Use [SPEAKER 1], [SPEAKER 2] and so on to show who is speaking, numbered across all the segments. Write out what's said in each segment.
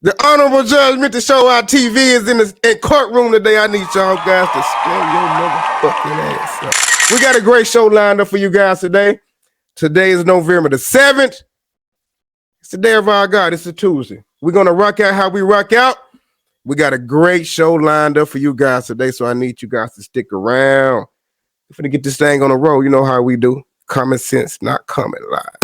[SPEAKER 1] The Honorable Judge Mr. Show Out TV is in the courtroom today. I need y'all guys to stand your motherfucking ass up. We got a great show lined up for you guys today. Today is November the 7th. It's the day of our God. It's a Tuesday. We're going to rock out how we rock out. We got a great show lined up for you guys today, so I need you guys to stick around. We're going to get this thing on the road. You know how we do. Common sense, not common live.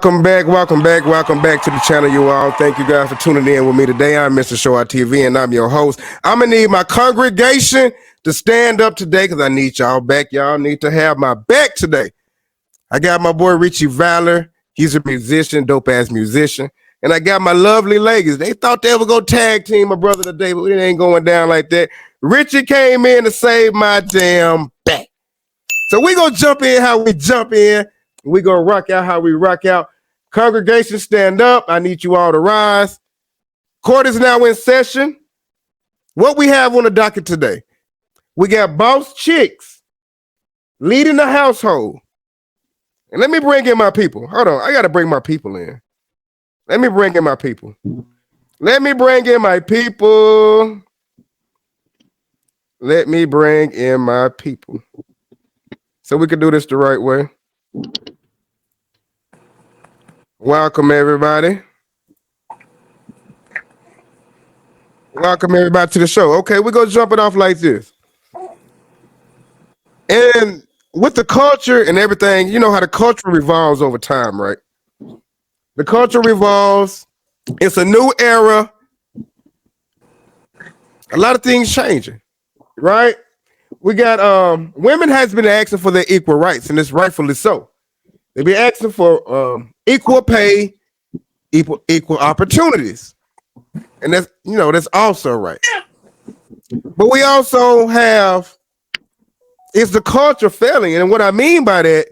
[SPEAKER 1] Welcome back to the channel, you all. Thank you guys for tuning in with me today. I'm MRSHOWOUTTV, and I'm your host. I'm going to need my congregation to stand up today because I need y'all back. Y'all need to have my back today. I got my boy Richie Valor. He's a musician, dope-ass musician. And I got my lovely ladies. They thought they were going to tag team my brother today, but it ain't going down like that. Richie came in to save my damn back. So we're going to jump in how we jump in. We're going to rock out how we rock out. Congregation, stand up. I need you all to rise. Court is now in session. What we have on the docket today, we got boss chicks leading the household. And let me bring in my people. Hold on. I got to bring my people in. Let me bring in my people. Let me bring in my people. Let me bring in my people. So we can do this the right way. Welcome, everybody. Welcome, everybody, to the show. Okay, we're going to jump it off like this. And with the culture and everything, you know how the culture revolves over time, right? The culture revolves. It's a new era. A lot of things changing, right? We got women has been asking for their equal rights, and it's rightfully so. They be asking for equal pay, equal opportunities. And that's, you know, that's also right. But we also have, is the culture failing? And what I mean by that,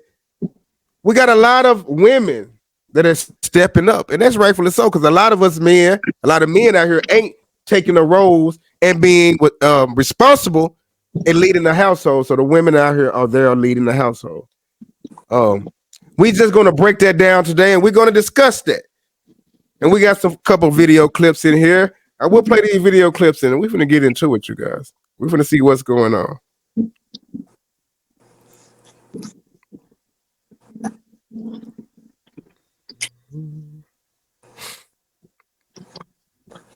[SPEAKER 1] we got a lot of women that are stepping up. And that's rightfully so, because a lot of us men, a lot of men out here ain't taking the roles and being responsible and leading the household. So the women out here are there leading the household. We just going to break that down today, and we're going to discuss that. And we got some couple video clips in here. I will play these video clips in, and we're going to get into it, you guys. We're going to see what's going on.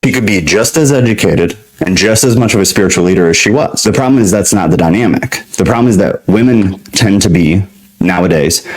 [SPEAKER 2] She could be just as educated and just as much of a spiritual leader as she was. The problem is that's not the dynamic. The problem is that women tend to be, nowadays,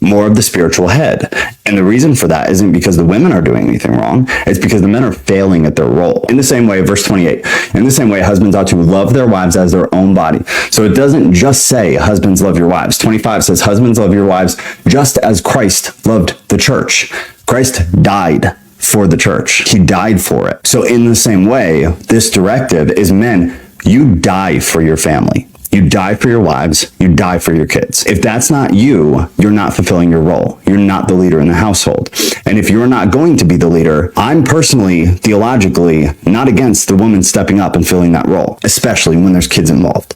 [SPEAKER 2] more of the spiritual head. And the reason for that isn't because the women are doing anything wrong. It's because the men are failing at their role. In the same way, verse 28, in the same way, husbands ought to love their wives as their own body. So it doesn't just say husbands love your wives. 25 says husbands love your wives just as Christ loved the church. Christ died for the church. He died for it. So in the same way, this directive is men, you die for your family. You die for your wives, you die for your kids. If that's not you, you're not fulfilling your role. You're not the leader in the household. And if you're not going to be the leader, I'm personally, theologically, not against the woman stepping up and filling that role, especially when there's kids involved.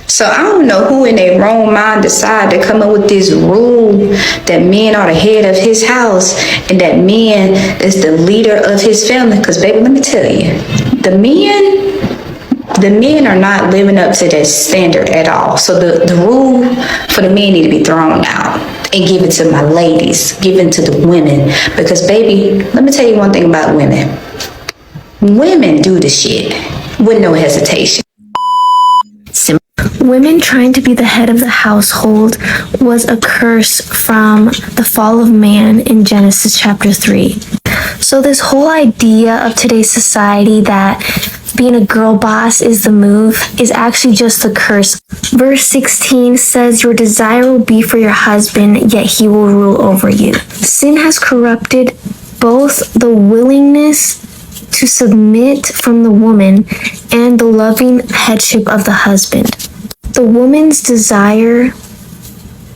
[SPEAKER 3] So I don't know who in their wrong mind decided to come up with this rule that men are the head of his house and that men is the leader of his family. Because baby, let me tell you, the men are not living up to that standard at all. So the rule for the men need to be thrown out and given to my ladies, given to the women. Because baby, let me tell you one thing about women. Women do the shit with no hesitation.
[SPEAKER 4] Women trying to be the head of the household was a curse from the fall of man in Genesis chapter 3. So this whole idea of today's society that being a girl boss is the move is actually just a curse. Verse 16 says, your desire will be for your husband, yet he will rule over you. Sin has corrupted both the willingness to submit from the woman and the loving headship of the husband. The woman's desire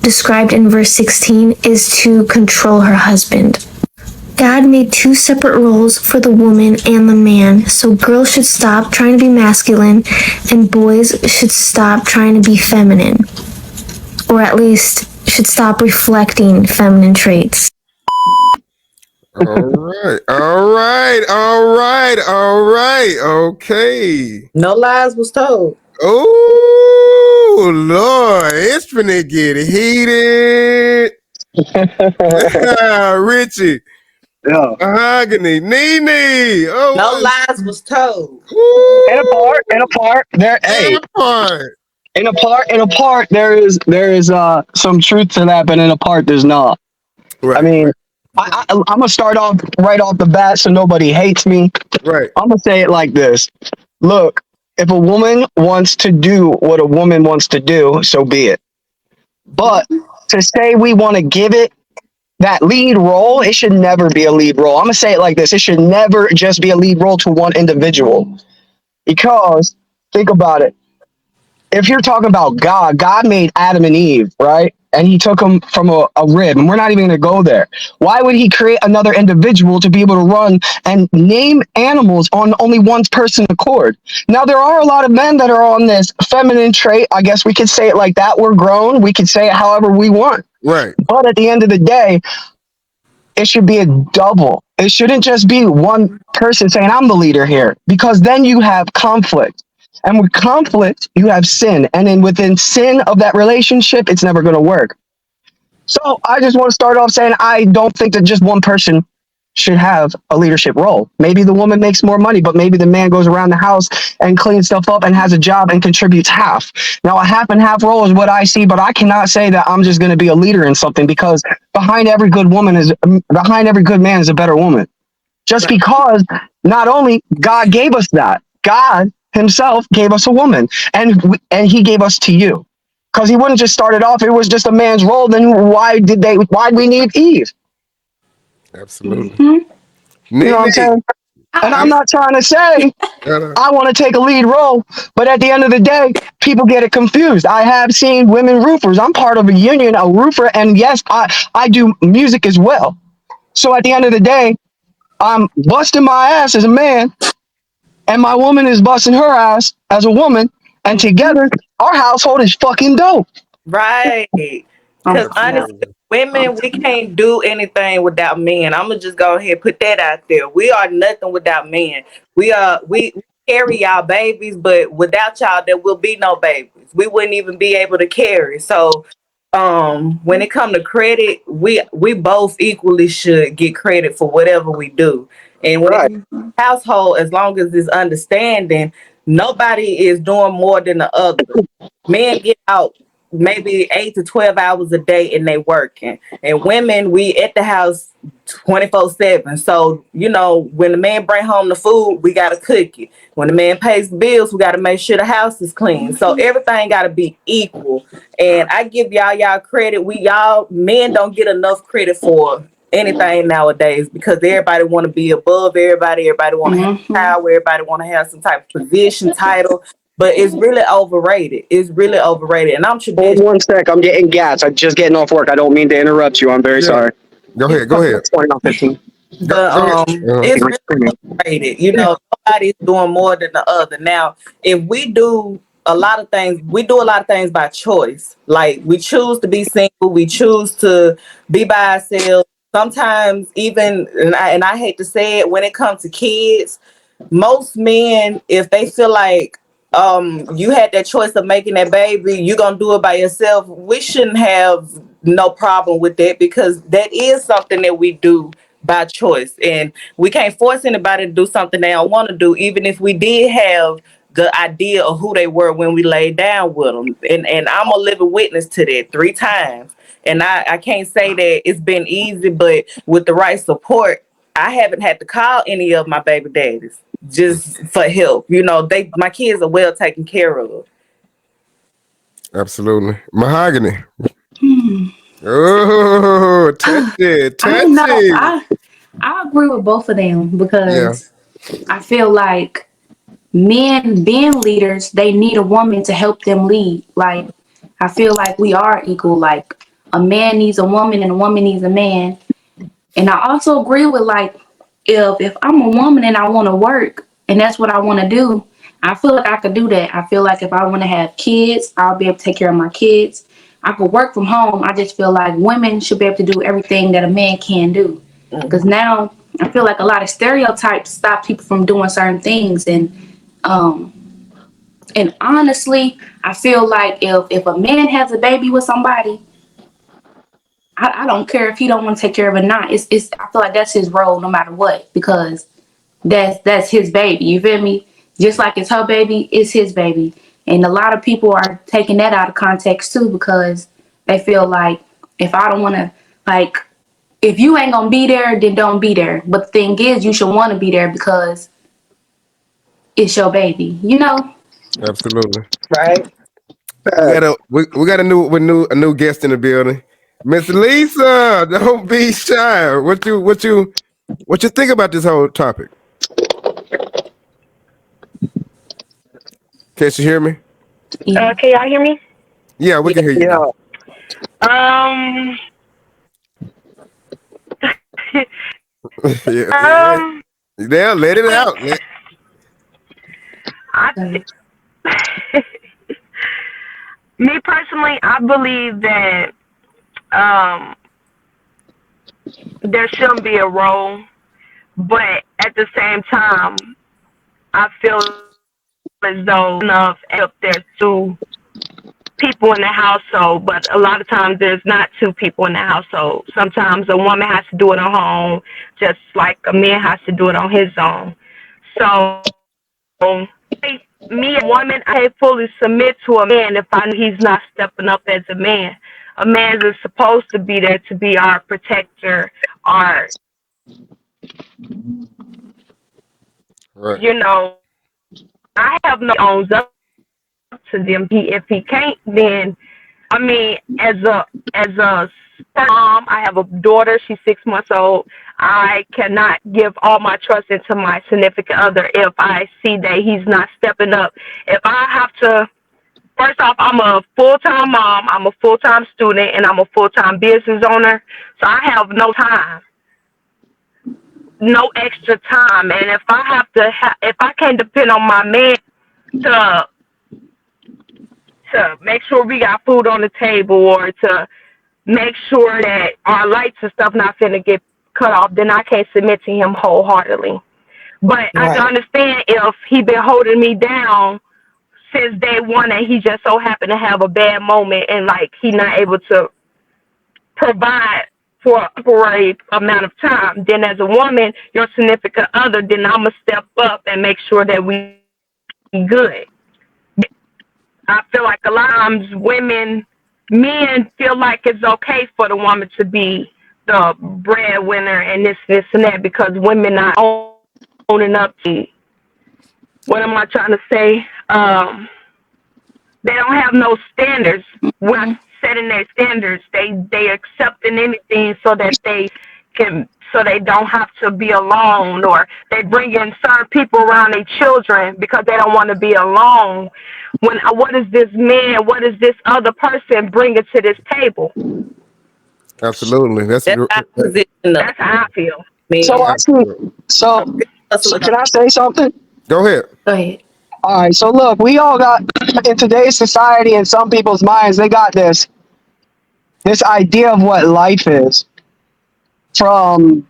[SPEAKER 4] described in verse 16 is to control her husband. God made two separate roles for the woman and the man, so girls should stop trying to be masculine and boys should stop trying to be feminine. Or at least should stop reflecting feminine traits.
[SPEAKER 1] All right. Okay.
[SPEAKER 5] No lies was told.
[SPEAKER 1] Oh Lord, it's finna get heated. Richie.
[SPEAKER 6] Yeah.
[SPEAKER 1] Mahogany. Nene. Oh,
[SPEAKER 5] No lies was told.
[SPEAKER 6] In a part, there. Hey, in a part, there is some truth to that, but in a part, there's not.
[SPEAKER 1] Right.
[SPEAKER 6] I mean, I'm gonna start off right off the bat so nobody hates me.
[SPEAKER 1] Right.
[SPEAKER 6] I'm gonna say it like this. Look, if a woman wants to do what a woman wants to do, so be it. But to say we want to give it that lead role, it should never be a lead role. I'm gonna say it like this. It should never just be a lead role to one individual. Because think about it. If you're talking about God made Adam and Eve, right? And he took them from a rib, and we're not even going to go there. Why would he create another individual to be able to run and name animals on only one person accord? Now, there are a lot of men that are on this feminine trait. I guess we could say it like that. We're grown. We could say it however we want.
[SPEAKER 1] Right.
[SPEAKER 6] But at the end of the day, it should be a double. It shouldn't just be one person saying, I'm the leader here, because then you have conflict. And with conflict, you have sin. And then within sin of that relationship, it's never going to work. So I just want to start off saying I don't think that just one person should have a leadership role. Maybe the woman makes more money, but maybe the man goes around the house and cleans stuff up and has a job and contributes half. Now, a half and half role is what I see, but I cannot say that I'm just going to be a leader in something, because behind every good man is a better woman. Just because not only God gave us that, God himself gave us a woman, and he gave us to you, because he wouldn't just start it off. It was just a man's role. Then why we need Eve?
[SPEAKER 1] Absolutely.
[SPEAKER 6] You know what I'm saying? And I'm not trying to say I want to take a lead role, but at the end of the day, people get it confused. I have seen women roofers. I'm part of a union, a roofer, and yes, I do music as well. So at the end of the day, I'm busting my ass as a man, and my woman is busting her ass as a woman, and together, our household is fucking dope.
[SPEAKER 5] Right. Because honestly, women, we can't do anything without men. I'm gonna just go ahead and put that out there. We are nothing without men. We carry y'all babies, but without y'all, there will be no babies. We wouldn't even be able to carry. So when it comes to credit, we both equally should get credit for whatever we do. And when it comes to household, as long as it's understanding, nobody is doing more than the other. Men get out maybe 8 to 12 hours a day and they working, and women, we at the house 24/7. So when the man bring home the food, we got to cook it. When the man pays the bills, we got to make sure the house is clean. So everything got to be equal. And I give y'all credit. Y'all men don't get enough credit for anything nowadays, because everybody want to be above everybody want to have power, everybody want to have some type of position, title. But it's really overrated. It's really overrated. And I'm traditional.
[SPEAKER 6] Hold one sec. I'm getting gas. I'm just getting off work. I don't mean to interrupt you. I'm very sorry.
[SPEAKER 1] Go ahead.
[SPEAKER 6] It's 20:15.
[SPEAKER 5] But it's really overrated. Nobody's doing more than the other. Now, if we do a lot of things by choice. Like, we choose to be single, we choose to be by ourselves. Sometimes even, and I hate to say it, when it comes to kids, most men, if they feel like you had that choice of making that baby, you're gonna do it by yourself, we shouldn't have no problem with that, because that is something that we do by choice, and we can't force anybody to do something they don't want to do, even if we did have the idea of who they were when we laid down with them. And I'm a living witness to that 3 times, and I can't say that it's been easy, but with the right support, I haven't had to call any of my baby daddies just for help. My kids are well taken care of.
[SPEAKER 1] Absolutely. Mahogany. Oh, touch it.
[SPEAKER 7] I agree with both of them, because I feel like men being leaders, they need a woman to help them lead. Like, I feel like we are equal. Like, a man needs a woman and a woman needs a man. And I also agree with like, if I'm a woman and I want to work and that's what I want to do, I feel like I could do that. I feel like if I want to have kids, I'll be able to take care of my kids. I could work from home. I just feel like women should be able to do everything that a man can do. Because now I feel like a lot of stereotypes stop people from doing certain things. And honestly, I feel like if a man has a baby with somebody, I don't care if he don't want to take care of it or not. It's I feel like that's his role no matter what, because that's his baby. You feel me? Just like it's her baby, it's his baby. And a lot of people are taking that out of context too, because they feel like if I don't want to, like, if you ain't gonna be there, then don't be there. But the thing is, you should want to be there because it's your baby, you know?
[SPEAKER 1] Absolutely.
[SPEAKER 6] Right?
[SPEAKER 1] We got a new guest in the building. Miss Lisa, don't be shy. What you think about this whole topic? Can you hear me?
[SPEAKER 7] Yeah.
[SPEAKER 8] Can y'all hear me?
[SPEAKER 1] Yeah, we can hear you.
[SPEAKER 6] Yeah.
[SPEAKER 8] Um,
[SPEAKER 1] Yeah, yeah, let it out.
[SPEAKER 8] Me personally, I believe that there shouldn't be a role, but at the same time, I feel as though enough if there's two people in the household, but a lot of times there's not two people in the household. Sometimes a woman has to do it on her own, just like a man has to do it on his own. So, me, a woman, I fully submit to a man if I know he's not stepping up as a man. A man is supposed to be there to be our protector, our,
[SPEAKER 1] Right.
[SPEAKER 8] you know, I have no owns up to them. If he can't, then I mean, as a mom, I have a daughter. She's 6 months old. I cannot give all my trust into my significant other if I see that he's not stepping up. If I have to, first off, I'm a full-time mom. I'm a full-time student, and I'm a full-time business owner. So I have no time, no extra time. And if I have to, if I can't depend on my man to make sure we got food on the table, or to make sure that our lights and stuff not finna get cut off, then I can't submit to him wholeheartedly. But I can understand if he been holding me down since day one and he just so happened to have a bad moment and like he not able to provide for a amount of time. Then as a woman, your significant other, then I'ma step up and make sure that we good. I feel like a lot of times men feel like it's okay for the woman to be the breadwinner and this and that because women not owning up to, what am I trying to say? They don't have no standards. We're not setting their standards. They accepting anything so that they can, so they don't have to be alone, or they bring in certain people around their children because they don't want to be alone. When what is this man? What is this other person bringing to this table?
[SPEAKER 1] Absolutely.
[SPEAKER 5] That's our position.
[SPEAKER 8] That's how I feel.
[SPEAKER 6] So I see. So can I say something?
[SPEAKER 1] Go ahead.
[SPEAKER 7] Go ahead.
[SPEAKER 6] All right. So look, we all got in today's society, in some people's minds, they got this idea of what life is from,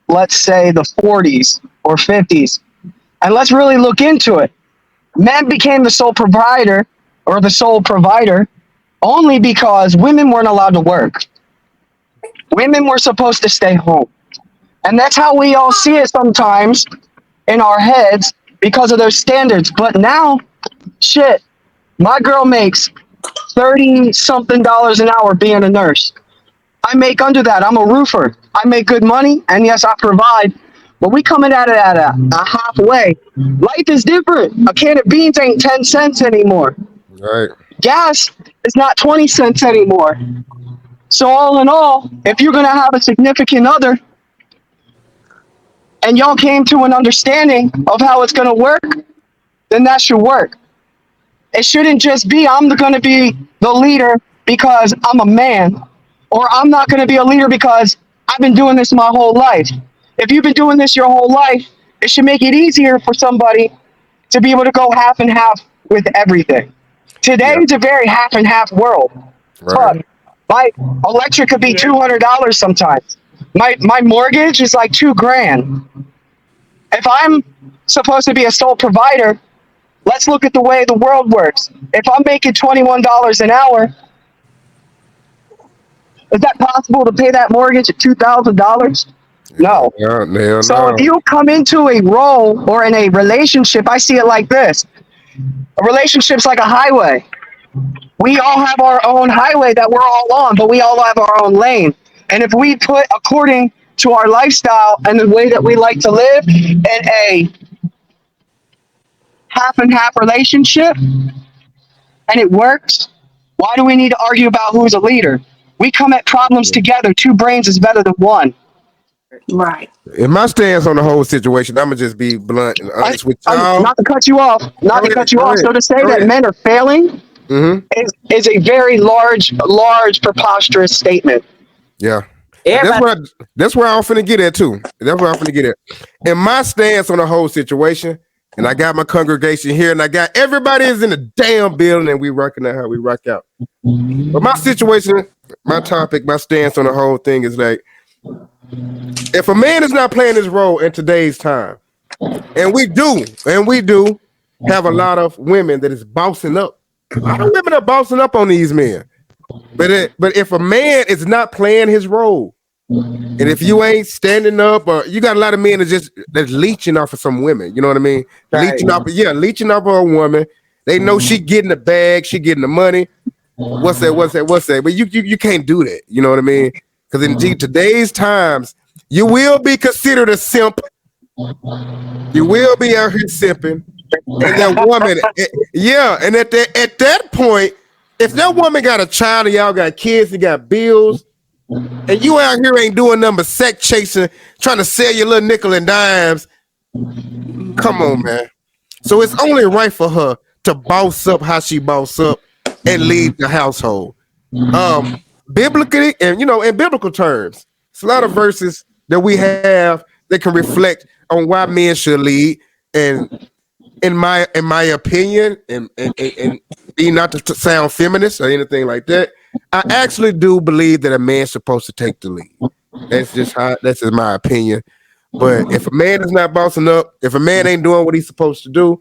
[SPEAKER 6] let's say, the 40s or 50s, and let's really look into it. Men became the sole provider or the sole provider only because women weren't allowed to work. Women were supposed to stay home. And that's how we all see it sometimes in our heads because of those standards. But now, shit, my girl makes $30-something an hour being a nurse. I make under that. I'm a roofer. I make good money, and yes, I provide. But we coming at it at a halfway. Life is different. A can of beans ain't 10 cents anymore.
[SPEAKER 1] Right.
[SPEAKER 6] Gas is not 20 cents anymore. So all in all, if you're going to have a significant other and y'all came to an understanding of how it's going to work, then that should work. It shouldn't just be, I'm going to be the leader because I'm a man, or I'm not going to be a leader because I've been doing this my whole life. If you've been doing this your whole life, it should make it easier for somebody to be able to go half and half with everything. Today is a very half and half world.
[SPEAKER 1] Right.
[SPEAKER 6] Fuck, my electric could be $200 sometimes. My mortgage is like $2,000. If I'm supposed to be a sole provider, let's look at the way the world works. If I'm making $21 an hour, is that possible to pay that mortgage at $2,000? No.
[SPEAKER 1] Yeah,
[SPEAKER 6] So if
[SPEAKER 1] no.
[SPEAKER 6] you come into a role or in a relationship, I see it like this. A relationship's like a highway. We all have our own highway that we're all on, but we all have our own lane. And if we put according to our lifestyle and the way that we like to live in a half and half relationship and it works, why do we need to argue about who's a leader? We come at problems together. Two brains is better than one.
[SPEAKER 7] Right.
[SPEAKER 1] In my stance on the whole situation, I'm gonna just be blunt and honest with y'all.
[SPEAKER 6] Not to cut you off. So to say that men are failing is a very large, preposterous statement.
[SPEAKER 1] Yeah. That's where I'm finna get at too. That's where I'm finna get at. In my stance on the whole situation, and I got my congregation here, and I got everybody is in the damn building, and we rocking out how we rock out. But my situation, my topic, my stance on the whole thing is like, if a man is not playing his role in today's time, and we do have a lot of women that is bossing up. A lot of women are bossing up on these men. But if a man is not playing his role, and if you ain't standing up, or you got a lot of men that's leeching off of some women, you know what I mean?
[SPEAKER 6] Right.
[SPEAKER 1] Leeching off of a woman. They know she getting the bag, she getting the money. What's that? But you can't do that, you know what I mean? Because in today's times, you will be considered a simp. You will be out here simping. And that woman, and at that point, if that woman got a child and y'all got kids and got bills, and you out here ain't doing nothing but sex chasing, trying to sell your little nickel and dimes, come on, man. So it's only right for her to boss up how she boss up and lead the household. Biblically, and in biblical terms, it's a lot of verses that we have that can reflect on why men should lead. And in my opinion, and be not to sound feminist or anything like that, I actually do believe that a man's supposed to take the lead. That's just my opinion. But if a man is not bossing up, if a man ain't doing what he's supposed to do,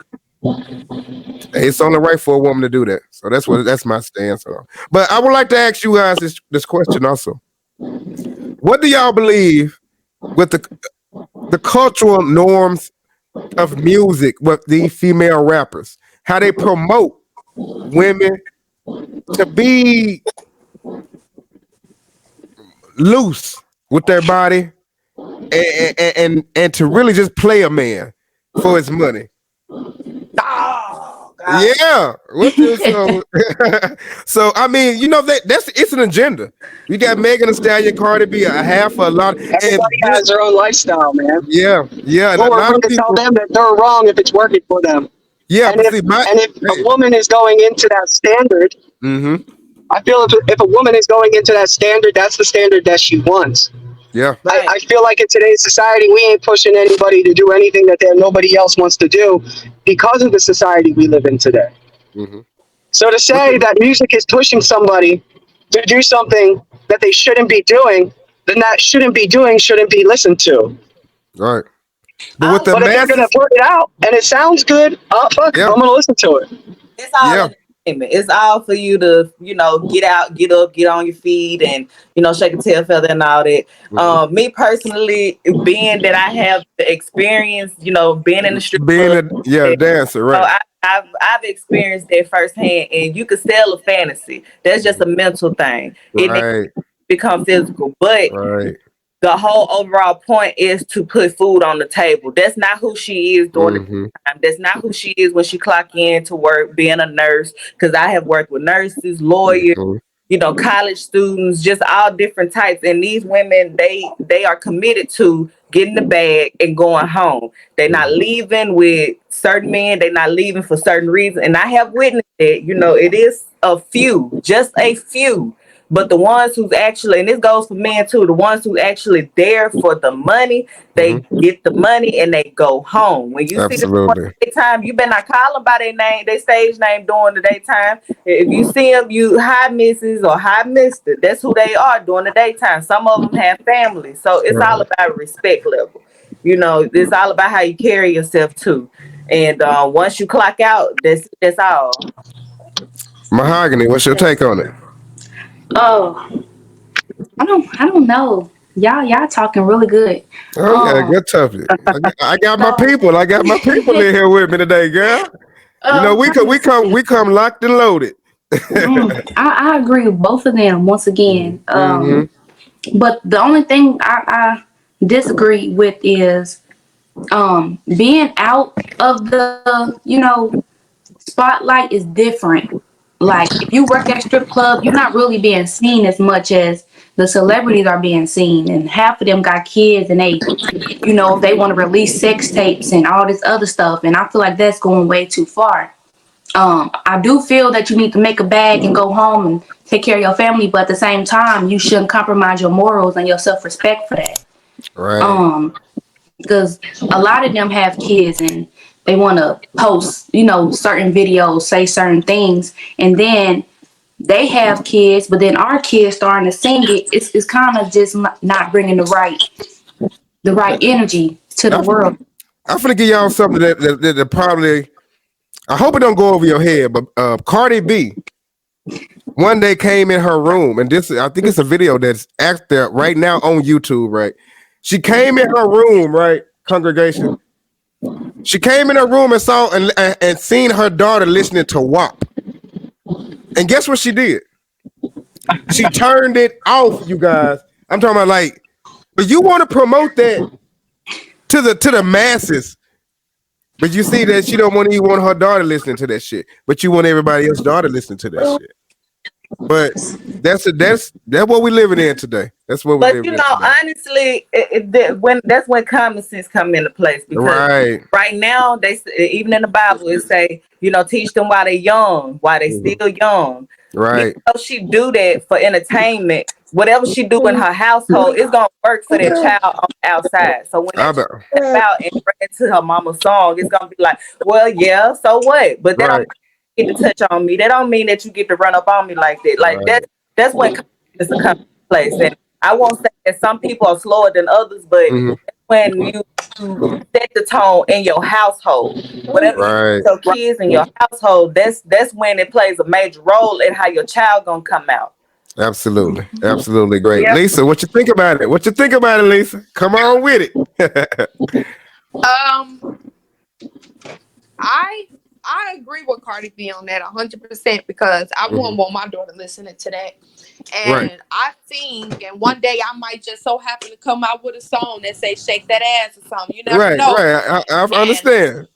[SPEAKER 1] it's only right for a woman to do that. So that's my stance on. But I would like to ask you guys this question also. What do y'all believe with the cultural norms of music with these female rappers? How they promote women to be loose with their body and to really just play a man for his money. Yeah. So I mean, it's an agenda. You got Megan Thee Stallion, Cardi B, a half a lot.
[SPEAKER 6] Everybody has their own lifestyle, man.
[SPEAKER 1] Yeah.
[SPEAKER 6] Well, we're going to tell them that they're wrong if it's working for them.
[SPEAKER 1] Yeah,
[SPEAKER 6] and if a woman is going into that standard, I feel if a woman is going into that standard, that's the standard that she wants.
[SPEAKER 1] Yeah.
[SPEAKER 6] I feel like in today's society, we ain't pushing anybody to do anything that nobody else wants to do because of the society we live in today. So to say that music is pushing somebody to do something that they shouldn't be doing, then that shouldn't be listened to.
[SPEAKER 1] Right.
[SPEAKER 6] But if they're going to put it out and it sounds good, I'm going to listen to it.
[SPEAKER 5] It's all entertainment. It's all for you to, get out, get up, get on your feet, and shake a tail feather and all that. Me personally, being that I have the experience, being in the street,
[SPEAKER 1] a dancer, right?
[SPEAKER 5] So I've experienced that firsthand, and you can sell a fantasy. That's just a mental thing.
[SPEAKER 1] Right.
[SPEAKER 5] It becomes physical, but the whole overall point is to put food on the table. That's not who she is during the time. That's not who she is when she clock in to work, being a nurse. Because I have worked with nurses, lawyers, college students, just all different types. And these women, they are committed to getting the bag and going home. They're not leaving with certain men. They're not leaving for certain reasons. And I have witnessed it. It is a few, just a few. But the ones who's actually, and this goes for men too, the ones who actually there for the money, they get the money and they go home. When you see them during the daytime, you better not call them by their name, their stage name during the daytime. If you see them, you hi Mrs. or hi Mister. That's who they are during the daytime. Some of them have families, so it's all about respect level. It's all about how you carry yourself too. And once you clock out, that's all.
[SPEAKER 1] Mahogany, what's your take on it?
[SPEAKER 7] Oh, I don't know. Y'all talking really good.
[SPEAKER 1] Oh yeah, good topic. I got my people. I got my people in here with me today, girl. We come locked and loaded.
[SPEAKER 7] I agree with both of them once again. But the only thing I disagree with is being out of the spotlight is different. Like if you work at a strip club, you're not really being seen as much as the celebrities are being seen, and half of them got kids and they want to release sex tapes and all this other stuff, and I feel like that's going way too far. I do feel that you need to make a bag and go home and take care of your family, but at the same time, you shouldn't compromise your morals and your self-respect for that.
[SPEAKER 1] Right.
[SPEAKER 7] Because a lot of them have kids and they want to post, certain videos, say certain things, and then they have kids, but then our kids starting to sing it. It's kind of just not bringing the right energy to the world.
[SPEAKER 1] I'm gonna give y'all something that probably, I hope it don't go over your head, but Cardi B one day came in her room, and I think it's a video that's out there right now on YouTube, right? She came in her room, right, congregation. She came in her room and saw and seen her daughter listening to WAP. And guess what she did? She turned it off, you guys. I'm talking about but you want to promote that to the masses. But you see that she don't want her daughter listening to that shit. But you want everybody else's daughter listening to that shit. But that's what we living in today. That's what we living in today.
[SPEAKER 5] Honestly, that's when common sense come into place. Because right now, even in the Bible, it say, teach them while they young, while they still young.
[SPEAKER 1] Right.
[SPEAKER 5] She do that for entertainment. Whatever she do in her household, it's gonna work for that child on the outside. So when they step out and bring it to her mama's song, it's gonna be like, well, yeah, so what? But that don't get to touch on me. That don't mean that you get to run up on me like that. Like that's when it's a come place. And I won't say that some people are slower than others, but when you set the tone in your household, whatever your kids in your household, that's when it plays a major role in how your child gonna come out.
[SPEAKER 1] Absolutely great. Yep. Lisa, what you think about it? Lisa? Come on with it.
[SPEAKER 9] I agree with Cardi B on that 100% because I wouldn't want my daughter listening to that. And I sing, and one day I might just so happen to come out with a song that say "Shake That Ass" or something. You never know.
[SPEAKER 1] Right. I understand.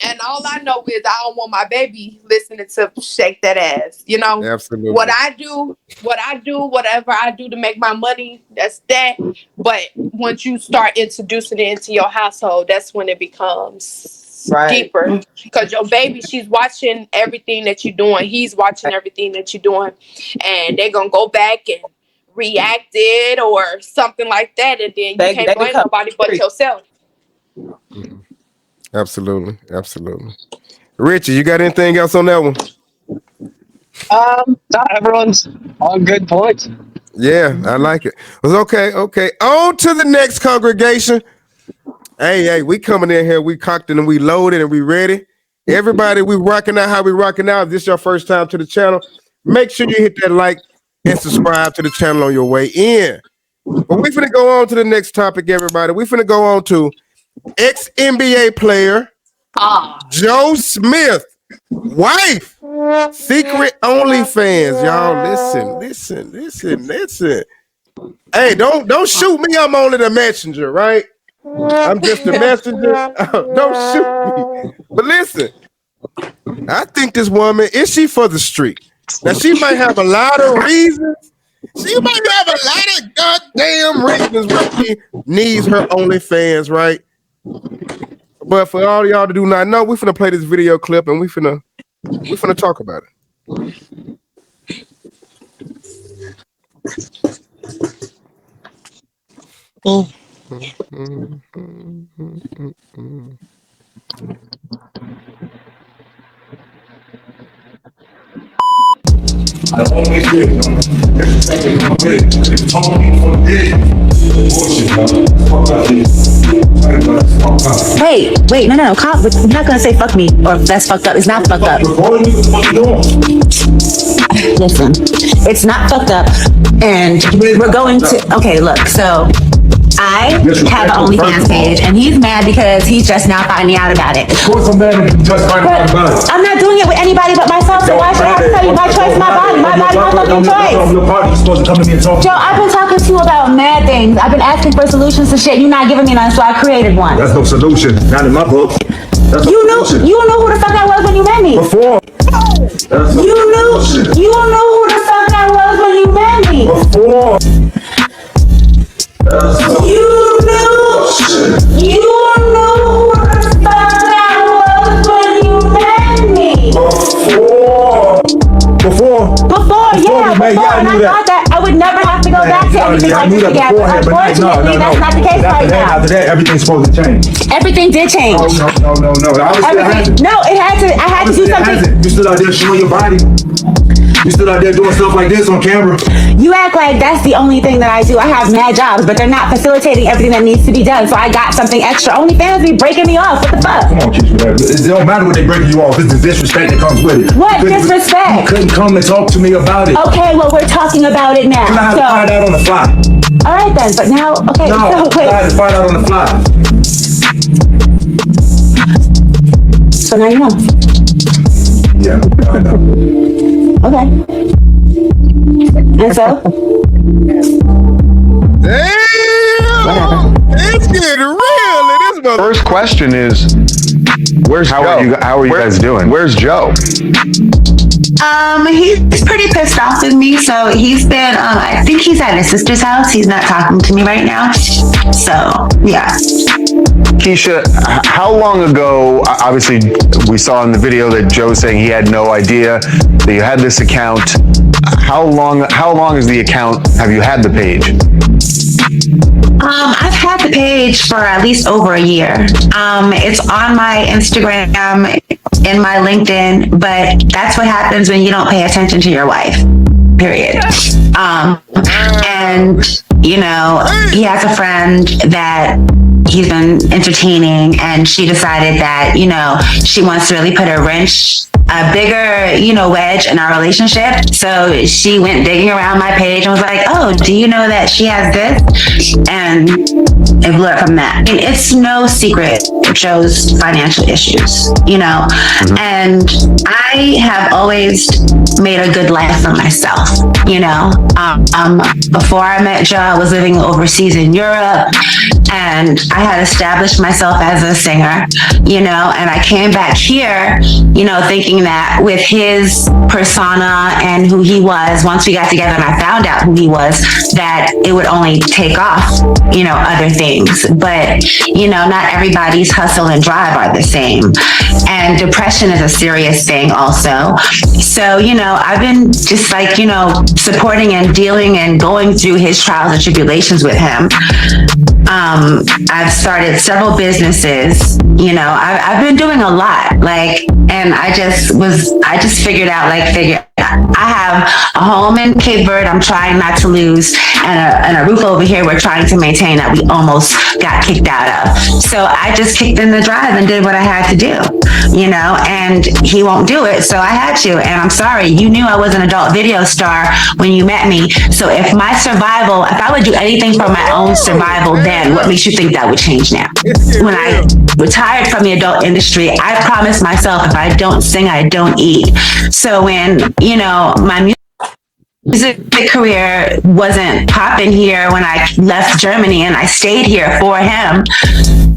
[SPEAKER 9] And all I know is I don't want my baby listening to "Shake That Ass."
[SPEAKER 1] Absolutely.
[SPEAKER 9] What I do, whatever I do to make my money, that's that. But once you start introducing it into your household, that's when it becomes deeper. Because your baby, she's watching everything that you're doing. He's watching everything that you're doing. And they're going to go back and react it or something like that. And then you can't blame nobody but yourself.
[SPEAKER 1] Absolutely. Richie, you got anything else on that one?
[SPEAKER 6] Everyone's on good points.
[SPEAKER 1] Yeah, I like it. Okay. On to the next congregation. Hey, we coming in here, we cocked and we loaded and we ready. Everybody, we rocking out how we rocking out. If this is your first time to the channel, make sure you hit that like and subscribe to the channel on your way in. But we finna go on to the next topic, everybody. We finna go on to ex-NBA player Joe Smith, wife, secret OnlyFans. Y'all, listen. Hey, don't shoot me. I'm only the messenger, right? I'm just a messenger. Don't shoot me. But listen, I think this woman, is she for the street? Now she might have a lot of reasons. She might have a lot of goddamn reasons why she needs her OnlyFans, right? But for all y'all to do not know, we finna play this video clip and we finna talk about it.
[SPEAKER 10] The only thing, it's only for this.
[SPEAKER 11] Wait, no, you're not gonna say fuck me, or that's fucked up. It's not fucked up. Listen, it's not fucked up, and we're going to, okay, look, so I have an OnlyFans page, and he's mad because he's just now finding out about it.
[SPEAKER 10] Of course I'm mad if you just find out about it.
[SPEAKER 11] I'm not doing it with anybody but myself, so why should I have to tell you my choice, my body, my fucking choice? Joe, I've been talking to you about mad things. I've been asking for solutions to shit. You're not giving me none, so I created one.
[SPEAKER 10] That's no solution, not in my book.
[SPEAKER 11] You knew who the fuck I was when you met me.
[SPEAKER 10] Before.
[SPEAKER 11] You knew who the fuck I was when you met me.
[SPEAKER 10] Before.
[SPEAKER 11] You knew who the fuck I was when you met me.
[SPEAKER 10] Before,
[SPEAKER 11] and I thought that I would never have to go back to anything like this again. Unfortunately, that's not the case right now.
[SPEAKER 10] After that, everything's supposed to change.
[SPEAKER 11] Everything did change.
[SPEAKER 10] No.
[SPEAKER 11] I had to do something.
[SPEAKER 10] You stood out there showing your body. You stood out there doing stuff like this on camera.
[SPEAKER 11] You act like that's the only thing that I do. I have mad jobs, but they're not facilitating everything that needs to be done. So I got something extra. OnlyFans be breaking me off. What the fuck?
[SPEAKER 10] Come on, Chic. It don't matter what they breaking you off. It's the disrespect that comes with it.
[SPEAKER 11] What disrespect?
[SPEAKER 10] You couldn't come and talk to me about it.
[SPEAKER 11] Okay, well, we're talking about it now.
[SPEAKER 10] I have to find out on the fly.
[SPEAKER 11] All right then, but now, okay.
[SPEAKER 10] No,
[SPEAKER 11] so wait.
[SPEAKER 10] I have to find out on the fly.
[SPEAKER 11] So now you know.
[SPEAKER 10] Yeah, I know.
[SPEAKER 11] Okay. And so?
[SPEAKER 1] Damn! It's getting real in this mother.
[SPEAKER 12] First question is, where's Joe?
[SPEAKER 2] How are you guys doing?
[SPEAKER 12] Where's Joe?
[SPEAKER 11] He's pretty pissed off with me, so he's been, I think he's at his sister's house. He's not talking to me right now. So, yeah.
[SPEAKER 12] Keisha, how long ago, obviously we saw in the video that Joe's saying he had no idea that you had this account. How long is the account, have you had the page?
[SPEAKER 11] I've had the page for at least over a year. It's on my Instagram, in my LinkedIn, but that's what happens when you don't pay attention to your wife, period. And, you know, he has a friend that he's been entertaining, and she decided that, you know, she wants to really put a bigger, you know, wedge in our relationship. So she went digging around my page and was like, oh, do you know that she has this? And it blew up from that. And it's no secret Joe's financial issues, you know, and I have always made a good life for myself, you know. Before I met Joe, I was living overseas in Europe, and I had established myself as a singer, you know, and I came back here, you know, thinking that with his persona and who he was, once we got together and I found out who he was, that it would only take off, you know, other things. But, you know, not everybody's hustle and drive are the same. And depression is a serious thing also. So, you know, I've been just like, you know, supporting and dealing and going through his trials and tribulations with him. I've started several businesses, you know, I've been doing a lot, like, and I just figured out, like, I have a home in Cape Verde I'm trying not to lose, and a roof over here we're trying to maintain that we almost got kicked out of. So I just kicked in the drive and did what I had to do, you know, and he won't do it, so I had to. And I'm sorry, you knew I was an adult video star when you met me. So if I would do anything for my own survival then, what makes you think that would change now? When I retired from the adult industry, I promised myself if I don't sing, I don't eat. So when, you know, my music career wasn't popping here when I left Germany and I stayed here for him,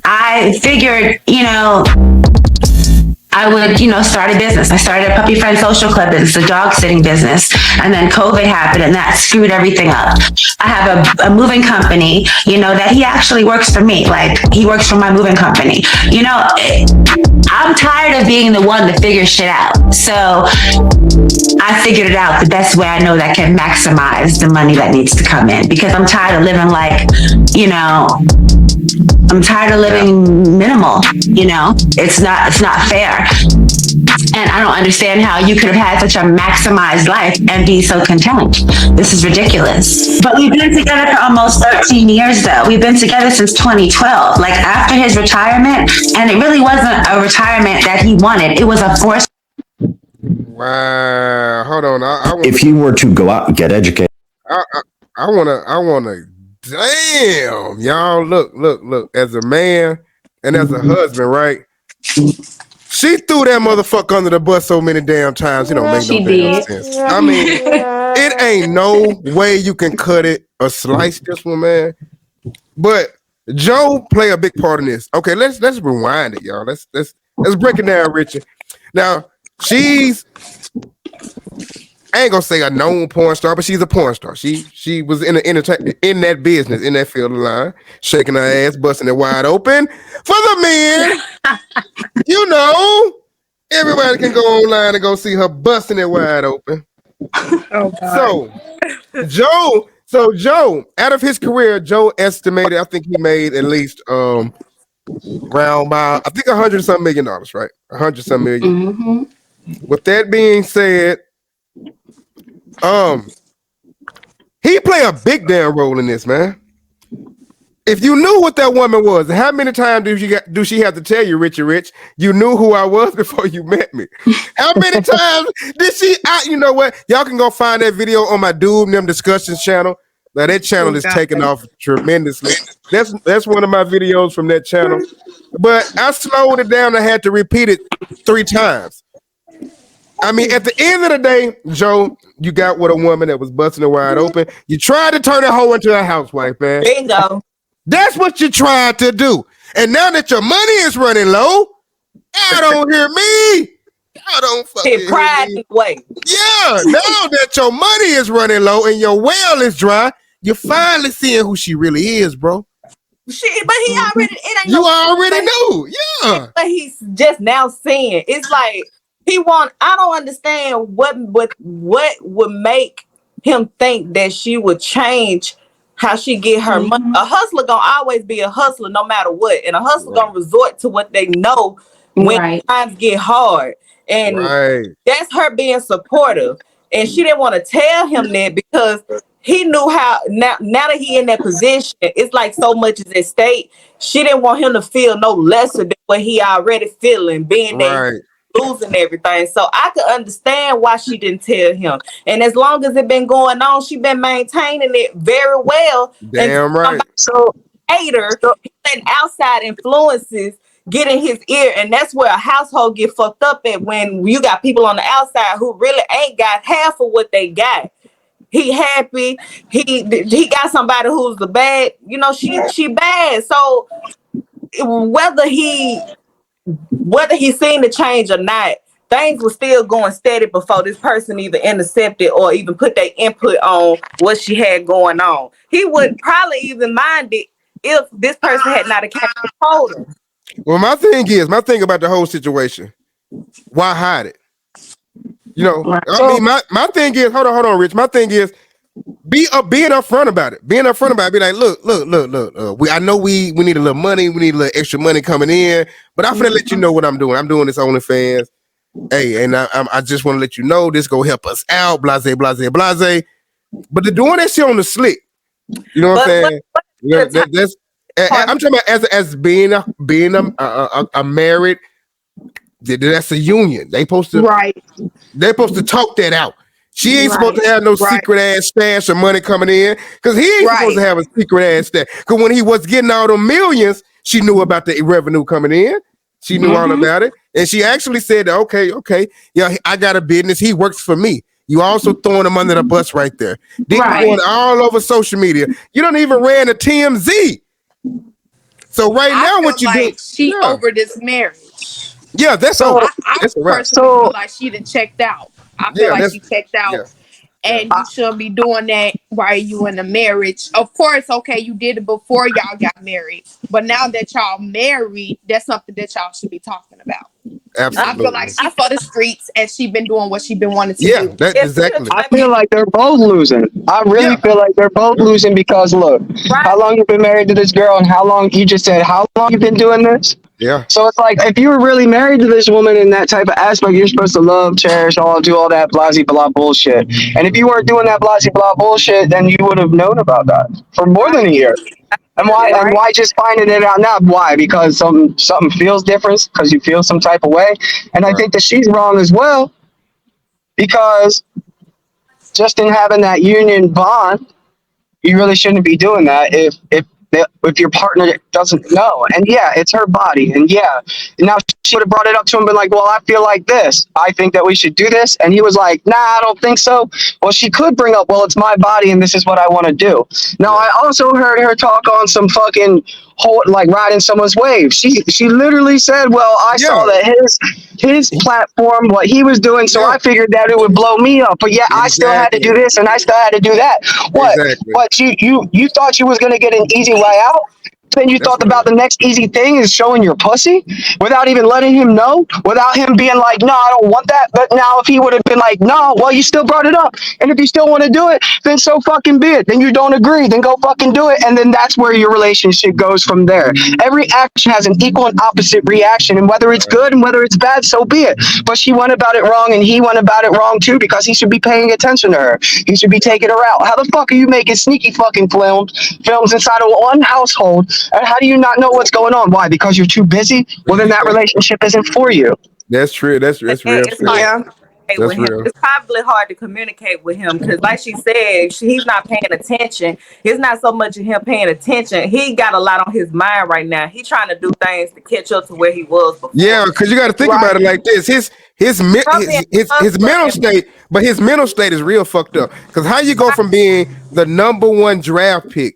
[SPEAKER 11] I figured, you know, I would, start a business. I started a puppy friend social club business, a dog sitting business. And then COVID happened and that screwed everything up. I have a moving company, that he actually works for me. Like, he works for my moving company. I'm tired of being the one to figure shit out. So I figured it out the best way I know that can maximize the money that needs to come in, because I'm tired of living like, I'm tired of living minimal, it's not fair. And I don't understand how you could have had such a maximized life and be so content. This is ridiculous. But we've been together for almost 13 years though. We've been together since 2012, like after his retirement. And it really wasn't a retirement that he wanted. It was a forced.
[SPEAKER 1] Wow. Hold on.
[SPEAKER 2] If you were to go out and get educated.
[SPEAKER 1] I wanna, damn, y'all, look, as a man and as a husband, right? She threw that motherfucker under the bus so many damn times, it don't make no damn sense. I mean, it ain't no way you can cut it or slice this one, man. But Joe play a big part in this. Okay, let's rewind it, y'all. Let's break it down, Richard. Now, she's, I ain't gonna say a known porn star, but she's a porn star. She was in that business, in that field of line, shaking her ass, busting it wide open for the men. Everybody can go online and go see her busting it wide open.
[SPEAKER 5] Oh, God.
[SPEAKER 1] So Joe, out of his career, Joe estimated, I think he made at least around about, I think $100-some million, right? $100-some million.
[SPEAKER 11] Mm-hmm.
[SPEAKER 1] With that being said, he play a big damn role in this, man. If you knew what that woman was, how many times do she have to tell you, Richie Rich, you knew who I was before you met me? How many times did she? You know what? Y'all can go find that video on my Dude and Them Discussions channel. Now that channel is taking off tremendously. That's one of my videos from that channel. But I slowed it down and had to repeat it 3 times. I mean, at the end of the day, Joe, you got with a woman that was busting it wide open. You tried to turn that hoe into a housewife, man.
[SPEAKER 5] Bingo.
[SPEAKER 1] That's what you tried to do. And now that your money is running low, y'all don't hear me. Y'all don't fucking hear
[SPEAKER 5] pride
[SPEAKER 1] me.
[SPEAKER 5] Way.
[SPEAKER 1] Yeah, now that your money is running low and your well is dry, you're finally seeing who she really is, bro.
[SPEAKER 5] But he already, it ain't
[SPEAKER 1] you already knew. Yeah.
[SPEAKER 5] But he's just now seeing. It's like I don't understand what would make him think that she would change how she get her money. A hustler gonna always be a hustler no matter what. And a hustler gonna resort to what they know when times get hard. And that's her being supportive. And she didn't want to tell him that because he knew how now that he in that position, it's like so much is at stake. She didn't want him to feel no lesser than what he already feeling, being that losing everything. So I could understand why she didn't tell him. And as long as it been going on, she been maintaining it very well.
[SPEAKER 1] Damn right.
[SPEAKER 5] So later, he let outside influences get in his ear, and that's where a household get fucked up at, when you got people on the outside who really ain't got half of what they got. He happy. He got somebody who's the bad. She bad. So whether he seen the change or not, things were still going steady before this person either intercepted or even put their input on what she had going on. He would probably even mind it if this person had not told him.
[SPEAKER 1] Well, my thing about the whole situation, why hide it? I mean, my thing is, hold on, Rich. My thing is, being upfront about it. Being upfront about it. Be like, look. I know we need a little money. We need a little extra money coming in. But I'm finna let you know what I'm doing. I'm doing this OnlyFans. Hey, and I just want to let you know this go help us out. Blase, blase, blase. But they're doing that shit on the slick. You know what I'm saying? That's. I'm talking about as being a married. That's a union. They supposed to talk that out. She ain't supposed to have no secret ass stash of money coming in, because he ain't supposed to have a secret ass stash. Because when he was getting all the millions, she knew about the revenue coming in. She knew all about it, and she actually said, "Okay, yeah, I got a business. He works for me." You also throwing him under the bus right there. Then going all over social media. You don't even ran a TMZ. So now what you do?
[SPEAKER 9] She over this marriage.
[SPEAKER 1] Yeah, that's
[SPEAKER 6] So,
[SPEAKER 1] over.
[SPEAKER 9] I
[SPEAKER 1] That's a wrap.
[SPEAKER 9] personally feel like she done checked out. I feel
[SPEAKER 1] Yeah,
[SPEAKER 9] like
[SPEAKER 1] that's
[SPEAKER 9] she checked out.
[SPEAKER 1] yeah.
[SPEAKER 9] And you shouldn't be doing that while you in a marriage. Of course, okay, you did it before y'all got married. But now that y'all married, that's something that y'all should be talking about. I feel like
[SPEAKER 1] Absolutely.
[SPEAKER 9] she for the streets and she been doing what she been wanting to
[SPEAKER 1] Yeah,
[SPEAKER 9] do.
[SPEAKER 1] that exactly.
[SPEAKER 6] I feel like they're both losing. I really
[SPEAKER 1] Yeah.
[SPEAKER 6] feel like they're both losing because look, how long you been married to this girl and how long you just said how long you been doing this?
[SPEAKER 1] Yeah.
[SPEAKER 6] So it's like if you were really married to this woman in that type of aspect, you're supposed to love, cherish, do all that blasey blah bullshit. And if you weren't doing that blasey blah bullshit, then you would have known about that for more than a year. And why just finding it out now? Why? Because something feels different, because you feel some type of way. And I think that she's wrong as well, because just in having that union bond, you really shouldn't be doing that if your partner doesn't know. And yeah, it's her body. And yeah, now she would have brought it up to him and been like, well, I feel like this. I think that we should do this. And he was like, nah, I don't think so. Well, she could bring up, well, it's my body and this is what I want to do. Now, I also heard her talk on some fucking like riding someone's wave. She literally said, well, I saw that his platform, what he was doing, so I figured that it would blow me up. But yeah, I still had to do this and I still had to do that. What?
[SPEAKER 1] Exactly.
[SPEAKER 6] But you thought you was gonna get an easy way out? Then you thought about the next easy thing is showing your pussy without even letting him know, without him being like, no, I don't want that. But now if he would have been like, no, well, you still brought it up. And if you still want to do it, then so fucking be it. Then you don't agree, then go fucking do it. And then that's where your relationship goes from there. Every action has an equal and opposite reaction. And whether it's good and whether it's bad, so be it. But she went about it wrong and he went about it wrong too, because he should be paying attention to her. He should be taking her out. How the fuck are you making sneaky fucking films inside of one household? And how do you not know what's going on? Why? Because you're too busy? Well, then that relationship isn't for you.
[SPEAKER 1] That's true. That's real.
[SPEAKER 5] It's hard to communicate
[SPEAKER 1] That's
[SPEAKER 5] with him.
[SPEAKER 1] real.
[SPEAKER 5] It's probably hard to communicate with him because, like she said, he's not paying attention. It's not so much of him paying attention. He got a lot on his mind right now. He's trying to do things to catch up to where he was before.
[SPEAKER 1] Yeah, because you got to think about it like this. His mental state, but his mental state is real fucked up. Because how you go from being the #1 draft pick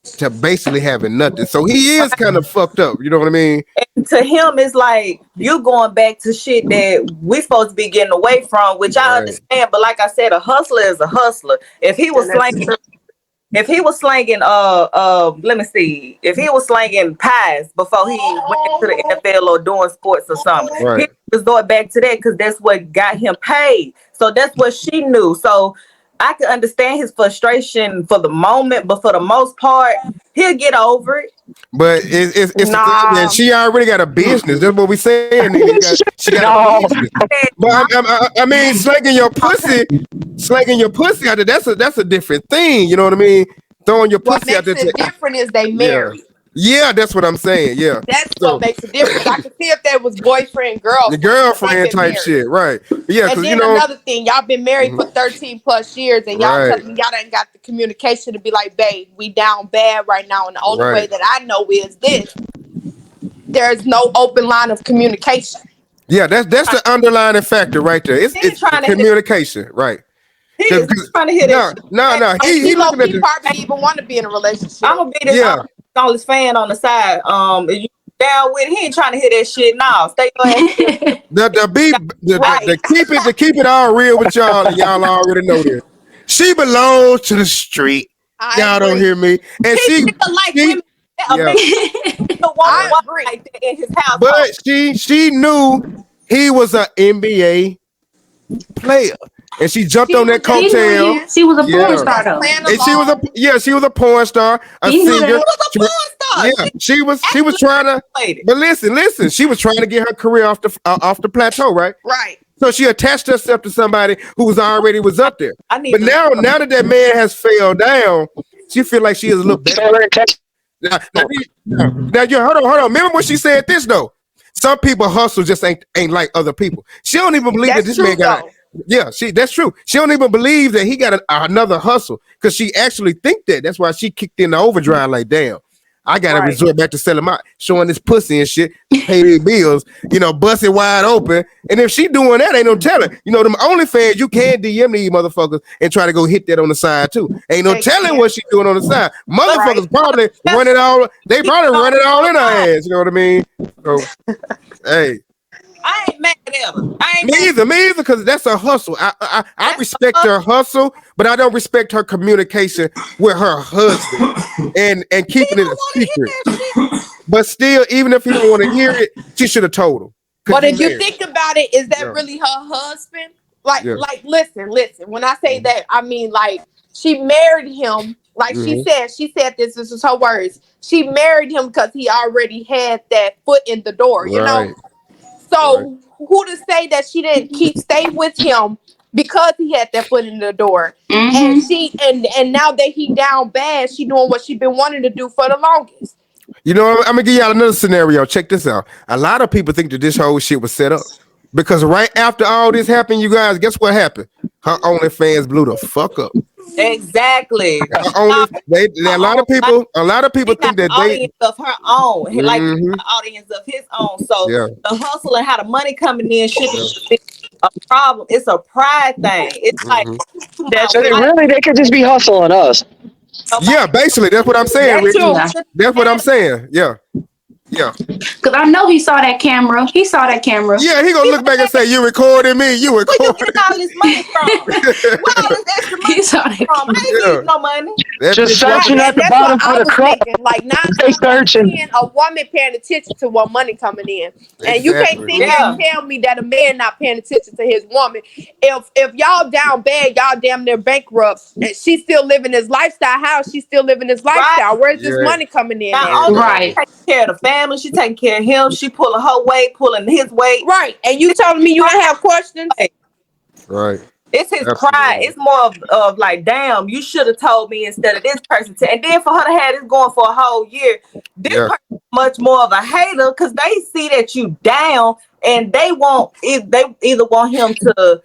[SPEAKER 1] to basically having nothing? So he is kind of fucked up. You know what I mean?
[SPEAKER 5] And to him, it's like you going back to shit that we supposed to be getting away from, which I understand. But like I said, a hustler is a hustler. If he was slanging, let me see, if he was slanging pies before he went to the NFL or doing sports or something, he resort back to that because that's what got him paid. So that's what she knew. So I can understand his frustration for the moment, but for the most part, he'll get over it.
[SPEAKER 1] But it's that she already got a business. That's what we saying. She got a business. But I mean, slanging your pussy out there, that's a different thing. You know what I mean? Throwing your pussy out there.
[SPEAKER 9] What makes it different is they married.
[SPEAKER 1] Yeah, that's what I'm saying. Yeah,
[SPEAKER 9] that's what makes a difference. I could see if that was boyfriend, girlfriend,
[SPEAKER 1] the girlfriend type shit, right? Yeah,
[SPEAKER 9] and then another thing, y'all been married for 13 plus years, and y'all telling me y'all ain't got the communication to be like, babe, we down bad right now, and the only way that I know is this. There's no open line of communication.
[SPEAKER 1] Yeah, that's the underlying factor right there. It's communication, right?
[SPEAKER 5] He's trying to hit it.
[SPEAKER 1] No. He looking at
[SPEAKER 9] probably even want to be in a relationship.
[SPEAKER 5] I'm gonna be this honest fan on the side. If you down with it, he ain't trying to hit that shit now. Stay ahead.
[SPEAKER 1] to keep it all real with y'all, and y'all already know this. She belongs to the street. Y'all don't hear me. And she
[SPEAKER 5] like women. I agree. Like that in his house.
[SPEAKER 1] But she knew he was an NBA player. And she jumped on that coattail.
[SPEAKER 7] She was a porn star though.
[SPEAKER 1] And she was a porn star, a singer. She was a porn star. Yeah, she was trying to. But listen, she was trying to get her career off the plateau, right?
[SPEAKER 9] Right.
[SPEAKER 1] So she attached herself to somebody who was up there. But now that man has fell down, she feel like she is a little better. Now you hold on. Remember when she said this though? Some people hustle just ain't like other people. She don't even believe that this man got. Yeah, that's true. She don't even believe that he got another hustle because she actually think that. That's why she kicked in the overdrive like, damn, I got to resort back to selling showing this pussy and shit, pay their bills, bust it wide open. And if she doing that, ain't no telling. Them OnlyFans, you can DM these motherfuckers and try to go hit that on the side too. Ain't no telling what she doing on the side. Motherfuckers probably run it all. They probably run it all in her ass. You know what I mean? So, hey.
[SPEAKER 5] I ain't mad at her. I ain't
[SPEAKER 1] Me either, because that's a hustle. I respect her hustle, but I don't respect her communication with her husband and keeping it a secret. But still, even if he don't want to hear it, she should have told him.
[SPEAKER 9] But if you think about it, is that really her husband? Like, listen. When I say that, I mean like she married him. Like she said this is her words. She married him because he already had that foot in the door, you know. So who to say that she didn't stay with him because he had that foot in the door? And she and now that he down bad, she doing what she been wanting to do for the longest.
[SPEAKER 1] You know, I'm gonna give y'all another scenario. Check this out. A lot of people think that this whole shit was set up because right after all this happened, you guys, guess what happened? Her OnlyFans blew the fuck up.
[SPEAKER 5] Exactly.
[SPEAKER 1] A lot of people think that
[SPEAKER 5] audience of her own, like an audience of his own. So the hustle and how the money coming in shouldn't be a problem. It's a pride thing. It's like
[SPEAKER 6] so they could just be hustling us.
[SPEAKER 1] Yeah, basically, that's what I'm saying, Richie. That's what I'm saying. Yeah.
[SPEAKER 7] Because I know he saw that camera.
[SPEAKER 1] Yeah, he gonna look back and say, "You recorded me. You recorded."
[SPEAKER 5] Where you get all this money from? Where all this extra money from? I ain't need no money.
[SPEAKER 6] Just searching at the bottom for the crop.
[SPEAKER 9] Like now,
[SPEAKER 6] they searching.
[SPEAKER 9] A woman paying attention to what money coming in, and you can't sit here and tell me that a man not paying attention to his woman. If y'all down bad, y'all damn near bankrupt, and she's still living his lifestyle. How she's still living his lifestyle? Where's this money coming in?
[SPEAKER 5] Right. Taking care of the family. She taking care of him. She pulling her weight, pulling his weight.
[SPEAKER 9] Right. And you telling me you don't have questions?
[SPEAKER 1] Right.
[SPEAKER 5] It's his pride. It's more of like, damn, you should have told me instead of this person. And then for her to have this going for a whole year, this person is much more of a hater because they see that you down and they either want him to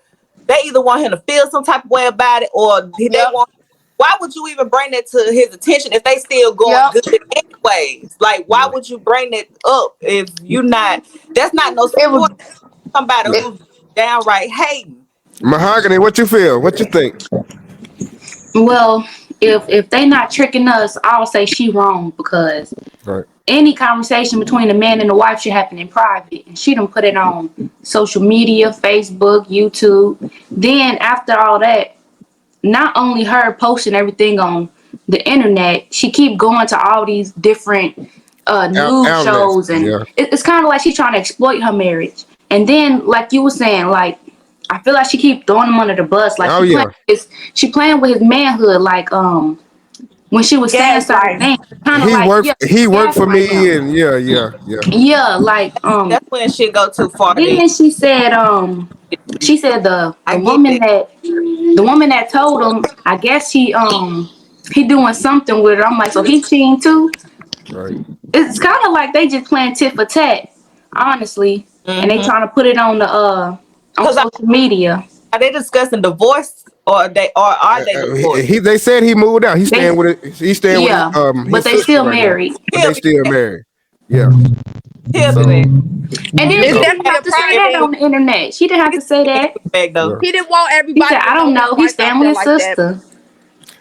[SPEAKER 5] feel some type of way about it, or they want. Why would you even bring that to his attention if they still going good anyways? Like, why would you bring that up if you not? That's not no support. Somebody who's downright hating.
[SPEAKER 1] Mahogany, what you feel? What you think?
[SPEAKER 7] Well, if they not tricking us, I'll say she wrong because any conversation between a man and a wife should happen in private, and she don't put it on social media, Facebook, YouTube. Then after all that, not only her posting everything on the internet, she keep going to all these different news shows, and it's kind of like she's trying to exploit her marriage. And then, like you were saying, like I feel like she keep throwing him under the bus. Like she playing with his manhood. Like when she was saying certain things,
[SPEAKER 1] he worked for me, and
[SPEAKER 7] yeah. Like
[SPEAKER 5] that's when she go too far.
[SPEAKER 7] Then she said the woman that told him, I guess he doing something with her. I'm like, so he cheating too?
[SPEAKER 1] Right.
[SPEAKER 7] It's kind of like they just playing tit for tat, honestly, and they trying to put it on the on social media.
[SPEAKER 5] Are they discussing divorce, or are they divorced?
[SPEAKER 1] They said he moved out. He's staying with it. He's staying with
[SPEAKER 7] but they still married.
[SPEAKER 1] They still married. Yeah.
[SPEAKER 7] And then she didn't have to say that on the internet. She didn't have to say that.
[SPEAKER 9] He didn't want everybody.
[SPEAKER 7] He said, I don't know. He's staying with his sister.